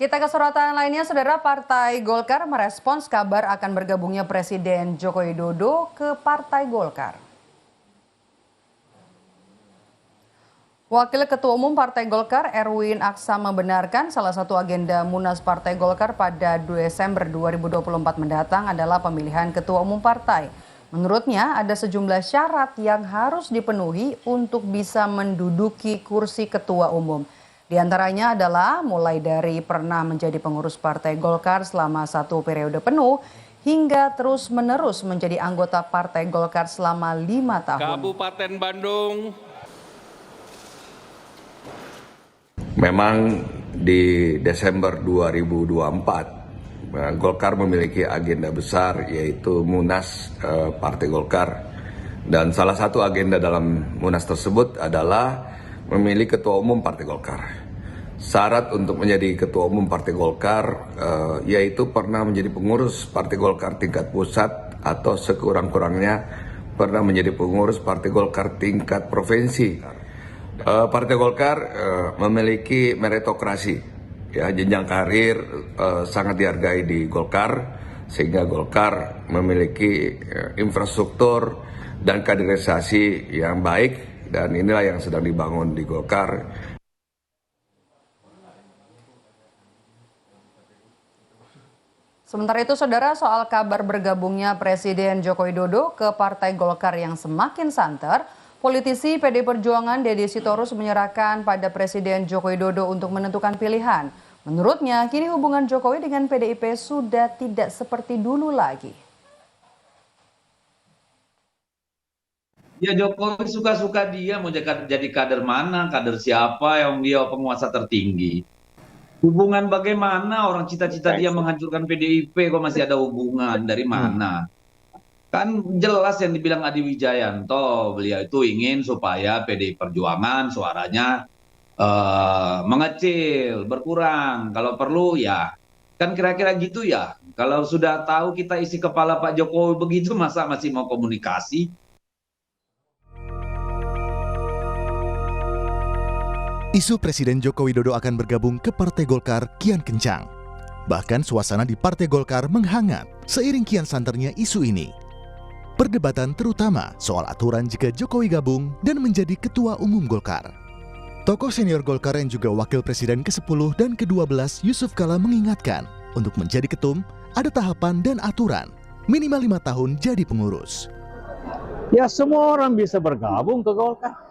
Kita ke sorotan lainnya, Saudara. Partai Golkar merespons kabar akan bergabungnya Presiden Joko Widodo ke Partai Golkar. Wakil Ketua Umum Partai Golkar Erwin Aksa membenarkan salah satu agenda Munas Partai Golkar pada Desember 2024 mendatang adalah pemilihan Ketua Umum Partai. Menurutnya ada sejumlah syarat yang harus dipenuhi untuk bisa menduduki kursi Ketua Umum. Di antaranya adalah mulai dari pernah menjadi pengurus Partai Golkar selama 1 periode penuh hingga terus-menerus menjadi anggota Partai Golkar selama 5 tahun. Kabupaten Bandung. Memang di Desember 2024 Golkar memiliki agenda besar yaitu Munas Partai Golkar, dan salah satu agenda dalam Munas tersebut adalah memilih Ketua Umum Partai Golkar. Syarat untuk menjadi Ketua Umum Partai Golkar yaitu pernah menjadi pengurus Partai Golkar tingkat pusat atau sekurang-kurangnya pernah menjadi pengurus Partai Golkar tingkat provinsi. Partai Golkar memiliki meritokrasi, ya, jenjang karir sangat dihargai di Golkar, sehingga Golkar memiliki infrastruktur dan kaderisasi yang baik, dan inilah yang sedang dibangun di Golkar. Sementara itu, Saudara, soal kabar bergabungnya Presiden Joko Widodo ke Partai Golkar yang semakin santer, politisi PD Perjuangan Deddy Sitorus menyerahkan pada Presiden Joko Widodo untuk menentukan pilihan. Menurutnya, kini hubungan Jokowi dengan PDIP sudah tidak seperti dulu lagi. Ya, Jokowi suka-suka dia mau jadi kader mana, kader siapa yang dia penguasa tertinggi. Hubungan bagaimana, orang cita-cita dia menghancurkan PDIP kok masih ada hubungan, dari mana? Kan jelas yang dibilang Adi Wijayanto, beliau itu ingin supaya PDI Perjuangan suaranya mengecil, berkurang. Kalau perlu ya, kan kira-kira gitu ya. Kalau sudah tahu kita isi kepala Pak Jokowi begitu, masa masih mau komunikasi? Isu Presiden Joko Widodo akan bergabung ke Partai Golkar kian kencang. Bahkan suasana di Partai Golkar menghangat seiring kian santernya isu ini. Perdebatan terutama soal aturan jika Jokowi gabung dan menjadi Ketua Umum Golkar. Tokoh senior Golkar yang juga Wakil Presiden ke-10 dan ke-12 Yusuf Kala mengingatkan untuk menjadi ketum ada tahapan dan aturan, minimal 5 tahun jadi pengurus. Ya, semua orang bisa bergabung ke Golkar.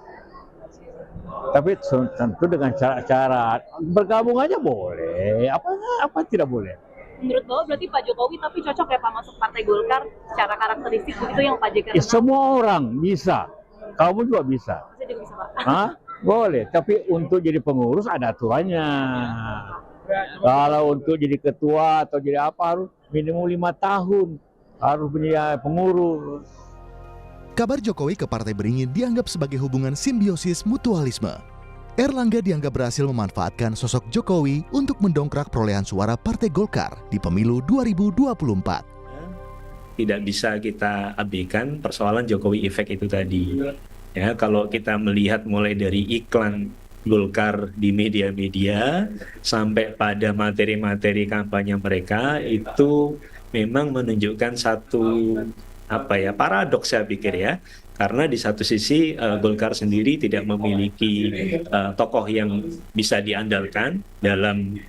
Tapi tentu dengan cara-cara bergabung aja boleh, apa tidak boleh. Menurut Bapak berarti Pak Jokowi tapi cocok ya Pak masuk Partai Golkar secara karakteristik begitu yang Pak JK kenal? Ya, semua orang bisa, kamu juga bisa. Saya juga bisa, Pak. Hah? Boleh, tapi untuk jadi pengurus ada aturannya. Kalau untuk jadi ketua atau jadi apa harus minimum 5 tahun, harus menjadi pengurus. Kabar Jokowi ke Partai Beringin dianggap sebagai hubungan simbiosis mutualisme. Erlangga dianggap berhasil memanfaatkan sosok Jokowi untuk mendongkrak perolehan suara Partai Golkar di pemilu 2024. Tidak bisa kita abaikan persoalan Jokowi efek itu tadi. Ya, kalau kita melihat mulai dari iklan Golkar di media-media sampai pada materi-materi kampanye mereka, itu memang menunjukkan satu paradoks, saya pikir ya, karena di satu sisi Golkar sendiri tidak memiliki tokoh yang bisa diandalkan dalam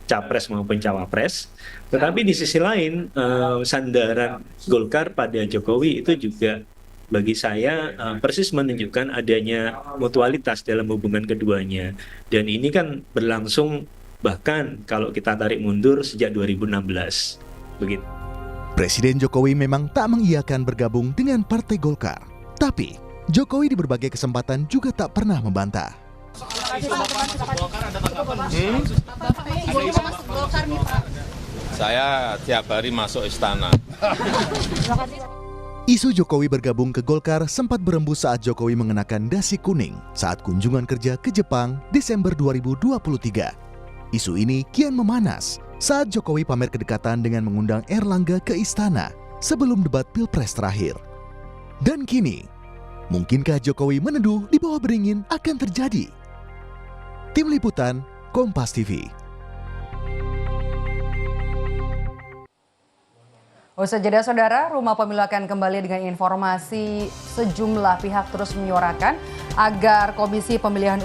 capres maupun cawapres, tetapi di sisi lain sandaran Golkar pada Jokowi itu juga bagi saya persis menunjukkan adanya mutualitas dalam hubungan keduanya, dan ini kan berlangsung bahkan kalau kita tarik mundur sejak 2016 begitu. Presiden Jokowi memang tak mengiyakan bergabung dengan Partai Golkar. Tapi, Jokowi di berbagai kesempatan juga tak pernah membantah. Saya tiap hari masuk istana. Isu Jokowi bergabung ke Golkar sempat berembus saat Jokowi mengenakan dasi kuning saat kunjungan kerja ke Jepang Desember 2023. Isu ini kian memanas saat Jokowi pamer kedekatan dengan mengundang Erlangga ke istana sebelum debat Pilpres terakhir. Dan kini, mungkinkah Jokowi meneduh di bawah beringin akan terjadi? Tim Liputan, Kompas TV. Usai jeda saudara, Rumah Pemilu akan kembali dengan informasi sejumlah pihak terus menyuarakan agar Komisi Pemilihan